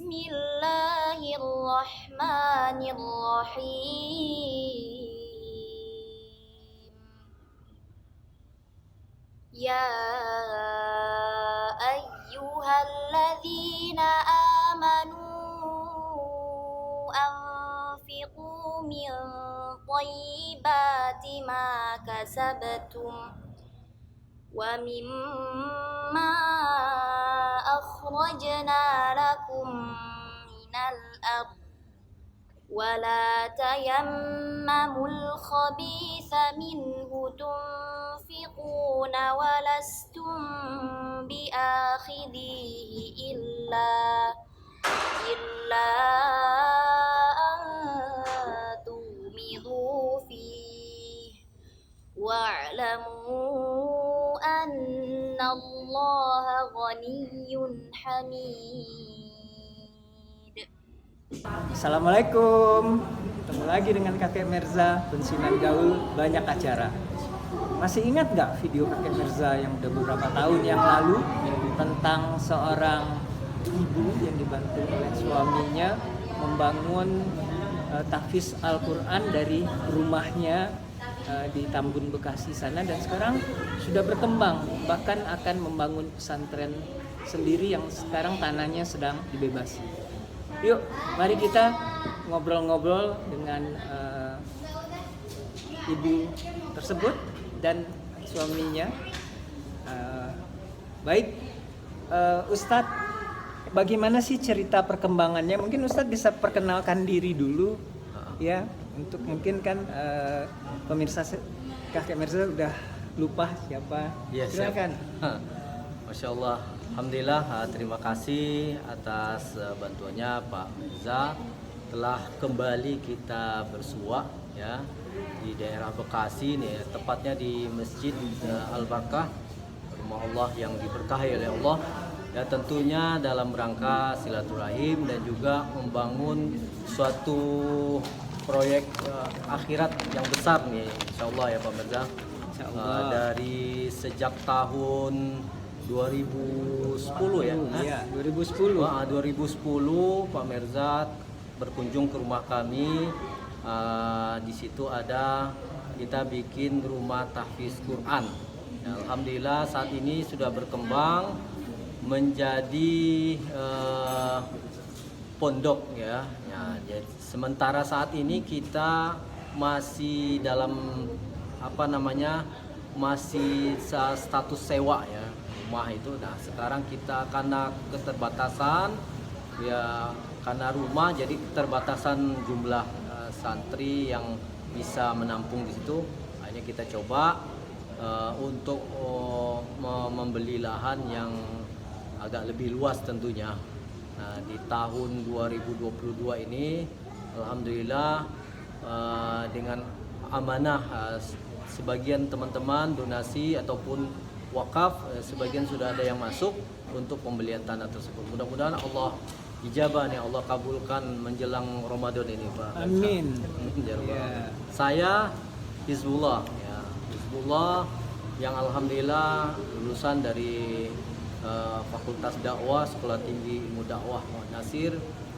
Bismillahirrahmanirrahim. Ya ayyuhalladzina amanu anfiqu min thayyibati ma kasabtum wa mimma akhrajna lakum minal ardh ولا تيمموا الخبيث منه تنفقون ولستم بآخذيه إلا أن تغمضوا فيه واعلموا أن الله غني حميد. Assalamualaikum, ketemu lagi dengan kakek Merza, pensiunan gaul banyak acara. Masih ingat gak video kakek Merza yang udah beberapa tahun yang lalu tentang seorang ibu yang dibantu oleh suaminya membangun tahfiz Al-Quran dari rumahnya di Tambun, Bekasi sana, dan sekarang sudah berkembang, bahkan akan membangun pesantren sendiri yang sekarang tanahnya sedang dibebasi. Yuk, mari kita ngobrol-ngobrol dengan ibu tersebut dan suaminya. Baik, Ustadz, bagaimana sih cerita perkembangannya? Mungkin Ustadz bisa perkenalkan diri dulu, ya, untuk mungkin kan pemirsa kakek Merza udah lupa siapa. Ya, silakan. Masya Allah, alhamdulillah, terima kasih atas bantuannya Pak Mirza. Telah kembali kita bersua ya di daerah Bekasi nih, tepatnya di Masjid Al-Barakah, rumah Allah yang diberkahi oleh Allah. Ya, tentunya dalam rangka silaturahim dan juga membangun suatu proyek akhirat yang besar nih, Insya Allah ya Pak Mirza. Dari sejak tahun 2010 ya. Iya, 2010. 2010 Pak Mirza berkunjung ke rumah kami. Di situ ada kita bikin rumah tahfiz Quran. Ya, alhamdulillah saat ini sudah berkembang menjadi pondok ya. Jadi sementara saat ini kita masih dalam masih status sewa ya rumah itu. Nah, sekarang kita karena keterbatasan ya, karena rumah jadi keterbatasan jumlah santri yang bisa menampung di situ. Akhirnya kita coba untuk membeli lahan yang agak lebih luas tentunya. Nah, di tahun 2022 ini alhamdulillah dengan amanah sebagian teman-teman donasi ataupun wakaf, sebagian sudah ada yang masuk untuk pembelian tanah tersebut. Mudah-mudahan Allah ijabah nih, Allah kabulkan menjelang Ramadan ini Pak. Amin. Ya. Saya Hizbullah ya, Hizbullah yang alhamdulillah lulusan dari Fakultas Dakwah Sekolah Tinggi Ilmu Dakwah Muhammad Nasir,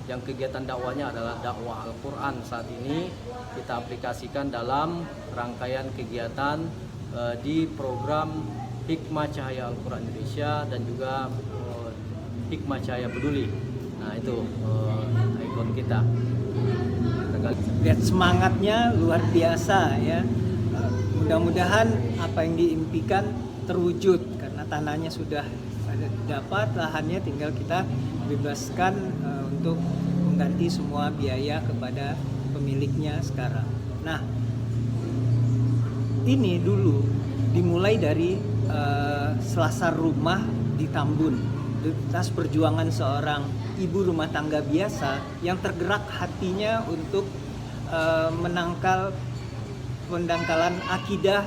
yang kegiatan dakwahnya adalah dakwah Al-Quran. Saat ini kita aplikasikan dalam rangkaian kegiatan di program Hikmah Cahaya Al-Quran Indonesia dan juga Hikmah Cahaya Peduli. Nah, itu ikon kita. Lihat semangatnya luar biasa ya. Mudah-mudahan apa yang diimpikan terwujud, karena tanahnya sudah dapat, lahannya tinggal kita bebaskan untuk mengganti semua biaya kepada pemiliknya sekarang. Nah, ini dulu dimulai dari selasar rumah di Tambun, atas perjuangan seorang ibu rumah tangga biasa yang tergerak hatinya untuk menangkal pendangkalan akidah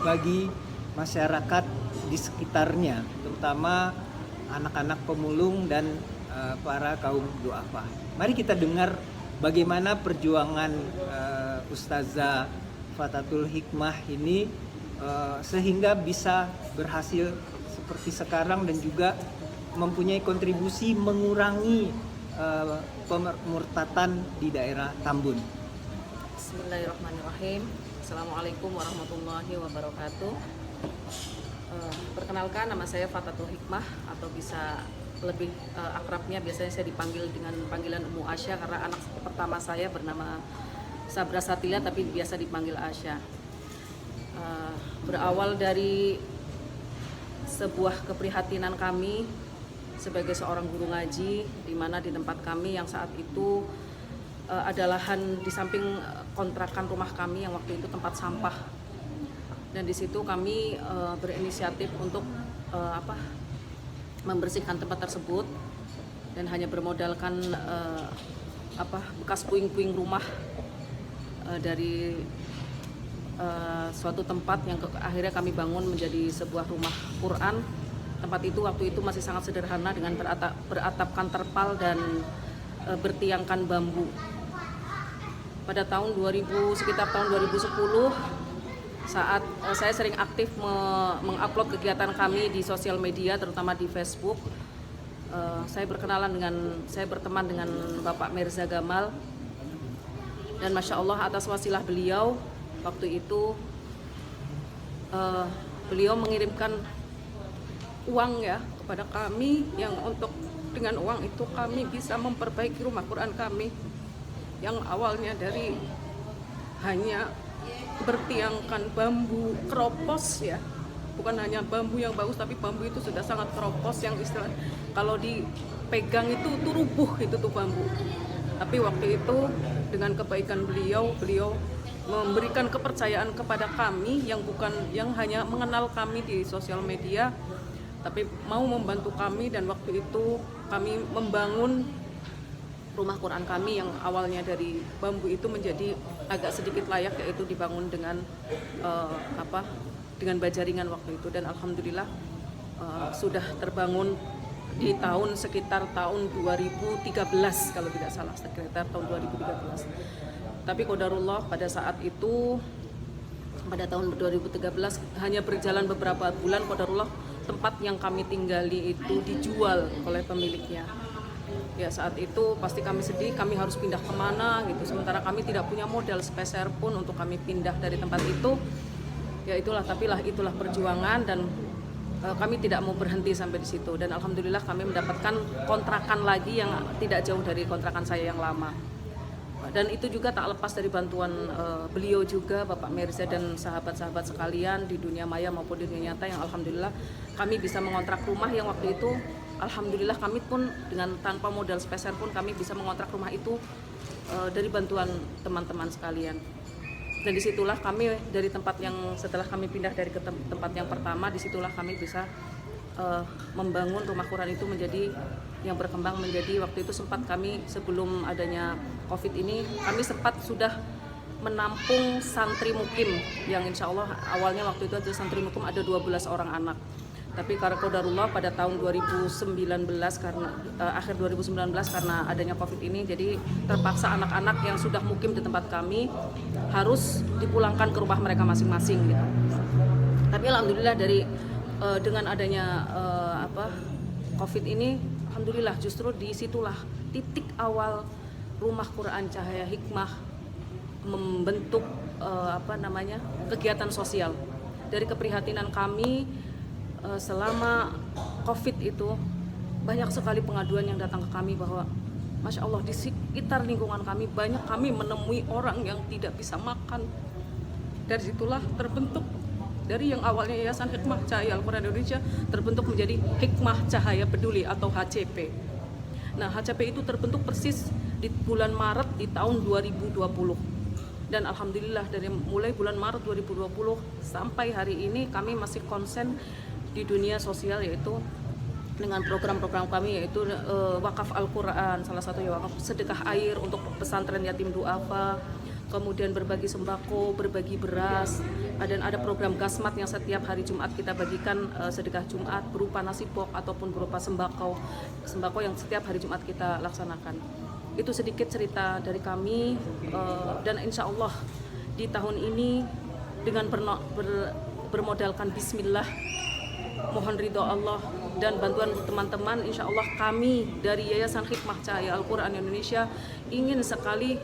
bagi masyarakat di sekitarnya, terutama anak-anak pemulung dan para kaum duafa. Mari kita dengar bagaimana perjuangan Ustazah Fatatul Hikmah ini sehingga bisa berhasil seperti sekarang dan juga mempunyai kontribusi mengurangi pemurtatan di daerah Tambun. Bismillahirrahmanirrahim. Assalamualaikum warahmatullahi wabarakatuh. Perkenalkan, nama saya Fatatul Hikmah, atau bisa lebih akrabnya biasanya saya dipanggil dengan panggilan Ummu Asya, karena anak pertama saya bernama Sabra Satila tapi biasa dipanggil Asya. Berawal dari sebuah keprihatinan kami sebagai seorang guru ngaji, di mana di tempat kami yang saat itu ada lahan di samping kontrakan rumah kami yang waktu itu tempat sampah, dan di situ kami berinisiatif untuk membersihkan tempat tersebut, dan hanya bermodalkan bekas puing-puing rumah dari suatu tempat yang akhirnya kami bangun menjadi sebuah rumah Quran. Tempat itu waktu itu masih sangat sederhana dengan beratapkan terpal dan bertiangkan bambu. Pada tahun 2000, sekitar tahun 2010, saat saya sering aktif mengupload kegiatan kami di sosial media, terutama di Facebook, saya berteman dengan Bapak Mirza Gamal, dan Masya Allah atas wasilah beliau waktu itu beliau mengirimkan uang ya kepada kami, yang untuk dengan uang itu kami bisa memperbaiki rumah Quran kami yang awalnya dari hanya bertiangkan bambu keropos ya, bukan hanya bambu yang bagus tapi bambu itu sudah sangat keropos yang istilah kalau dipegang itu rubuh itu tuh bambu. Tapi waktu itu dengan kebaikan beliau memberikan kepercayaan kepada kami yang hanya mengenal kami di sosial media, tapi mau membantu kami, dan waktu itu kami membangun rumah Quran kami yang awalnya dari bambu itu menjadi agak sedikit layak, yaitu dibangun dengan dengan bajaringan waktu itu, dan alhamdulillah sudah terbangun di sekitar tahun 2013 kalau tidak salah, sekitar tahun 2013. Tapi qadarullah pada saat itu pada tahun 2013 hanya berjalan beberapa bulan, qadarullah tempat yang kami tinggali itu dijual oleh pemiliknya. Ya saat itu pasti kami sedih, kami harus pindah kemana gitu. Sementara kami tidak punya modal sepeser pun untuk kami pindah dari tempat itu. Ya itulah perjuangan, dan kami tidak mau berhenti sampai di situ. Dan alhamdulillah kami mendapatkan kontrakan lagi yang tidak jauh dari kontrakan saya yang lama. Dan itu juga tak lepas dari bantuan beliau juga, Bapak Mirza dan sahabat-sahabat sekalian di dunia maya maupun di dunia nyata, yang alhamdulillah kami bisa mengontrak rumah yang waktu itu, alhamdulillah kami pun dengan tanpa modal sepeser pun kami bisa mengontrak rumah itu dari bantuan teman-teman sekalian. Dan disitulah kami dari tempat yang setelah kami pindah dari tempat yang pertama, disitulah kami bisa membangun rumah Quran itu menjadi yang berkembang menjadi, waktu itu sempat kami sebelum adanya COVID ini kami sempat sudah menampung santri mukim yang insya Allah awalnya waktu itu ada santri mukim ada 12 orang anak. Tapi karena qadarullah pada tahun 2019 karena akhir 2019 karena adanya COVID ini, jadi terpaksa anak-anak yang sudah mukim di tempat kami harus dipulangkan ke rumah mereka masing-masing gitu. Tapi alhamdulillah dengan adanya COVID ini, alhamdulillah justru disitulah titik awal rumah Quran Cahaya Hikmah membentuk kegiatan sosial. Dari keprihatinan kami selama COVID itu banyak sekali pengaduan yang datang ke kami bahwa Masya Allah di sekitar lingkungan kami banyak kami menemui orang yang tidak bisa makan. Dari situlah terbentuk, dari yang awalnya Yayasan Hikmah Cahaya Al-Quran Indonesia terbentuk menjadi Hikmah Cahaya Peduli atau HCP. Nah HCP itu terbentuk persis di bulan Maret di tahun 2020. Dan alhamdulillah dari mulai bulan Maret 2020 sampai hari ini kami masih konsen di dunia sosial, yaitu dengan program-program kami, yaitu wakaf Al-Quran, salah satunya wakaf sedekah air untuk pesantren yatim duafa, kemudian berbagi sembako, berbagi beras, dan ada program gasmat yang setiap hari Jumat kita bagikan sedekah Jumat berupa nasi pok ataupun berupa sembako yang setiap hari Jumat kita laksanakan. Itu sedikit cerita dari kami, dan insya Allah di tahun ini dengan bermodalkan Bismillah mohon ridho Allah dan bantuan teman-teman. Insya Allah kami dari Yayasan Hikmah Cahaya Al-Quran Indonesia ingin sekali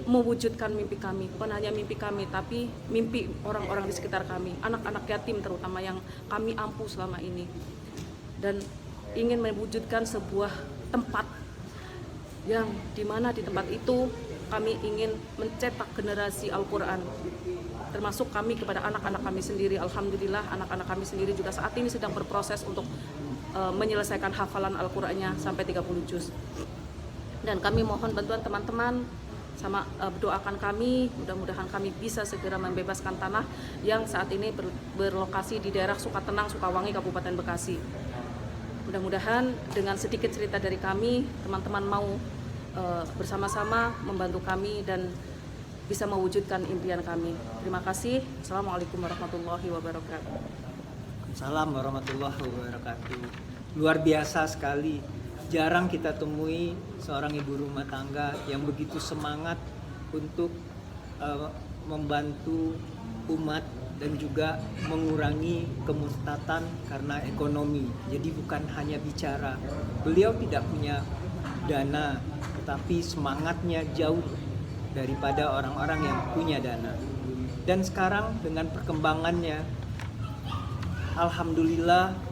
mewujudkan mimpi kami, bukan hanya mimpi kami, tapi mimpi orang-orang di sekitar kami, anak-anak yatim terutama yang kami ampuh selama ini, dan ingin mewujudkan sebuah tempat yang dimana di tempat itu kami ingin mencetak generasi Al-Quran, termasuk kami kepada anak-anak kami sendiri. Alhamdulillah anak-anak kami sendiri juga saat ini sedang berproses untuk menyelesaikan hafalan Al-Qurannya sampai 30 juz, dan kami mohon bantuan teman-teman sama doakan kami, mudah-mudahan kami bisa segera membebaskan tanah yang saat ini berlokasi di daerah Sukatenang, Sukawangi, Kabupaten Bekasi. Mudah-mudahan dengan sedikit cerita dari kami, teman-teman mau bersama-sama membantu kami dan bisa mewujudkan impian kami. Terima kasih. Assalamualaikum warahmatullahi wabarakatuh. Assalamualaikum warahmatullahi wabarakatuh. Luar biasa sekali. Jarang kita temui seorang ibu rumah tangga yang begitu semangat untuk membantu umat dan juga mengurangi kemurtatan karena ekonomi. Jadi bukan hanya bicara. Beliau tidak punya dana, tetapi semangatnya jauh daripada orang-orang yang punya dana. Dan sekarang dengan perkembangannya, alhamdulillah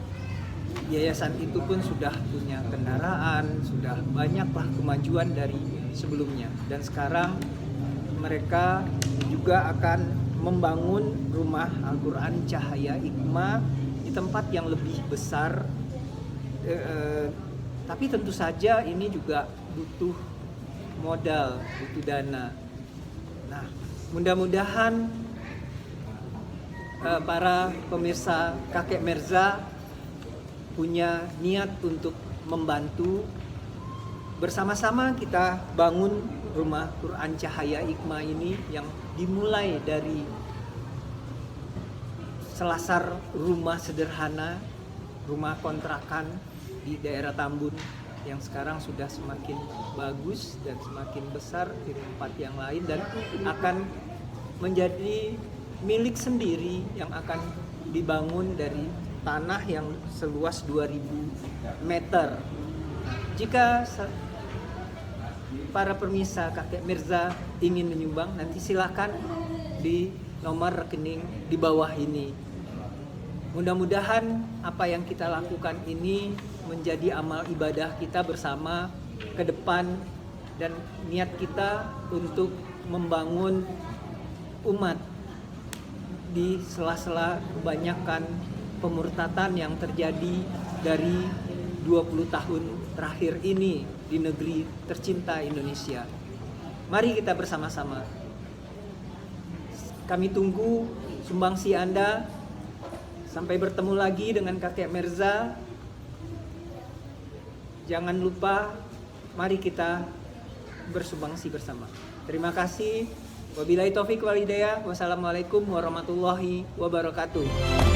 yayasan itu pun sudah punya kendaraan, sudah banyaklah kemajuan dari sebelumnya. Dan sekarang mereka juga akan membangun rumah Al-Quran Cahaya Hikmah di tempat yang lebih besar. Tapi tentu saja ini juga butuh modal, butuh dana. Nah, mudah-mudahan para pemirsa Kakek Mirza punya niat untuk membantu. Bersama-sama kita bangun rumah Quran Cahaya Hikmah ini yang dimulai dari selasar rumah sederhana, rumah kontrakan di daerah Tambun yang sekarang sudah semakin bagus dan semakin besar di tempat yang lain, dan akan menjadi milik sendiri yang akan dibangun dari tanah yang seluas 2000 meter. Jika para pemirsa Kakek Mirza ingin menyumbang, nanti silakan di nomor rekening di bawah ini. Mudah-mudahan apa yang kita lakukan ini menjadi amal ibadah kita bersama ke depan, dan niat kita untuk membangun umat di sela-sela kebanyakan pemurtatan yang terjadi dari 20 tahun terakhir ini di negeri tercinta Indonesia. Mari kita bersama-sama. Kami tunggu sumbangsi Anda. Sampai bertemu lagi dengan Kakek Mirza. Jangan lupa, mari kita bersumbangsi bersama. Terima kasih. Wabillahi taufik wal hidayah. Wassalamualaikum warahmatullahi wabarakatuh.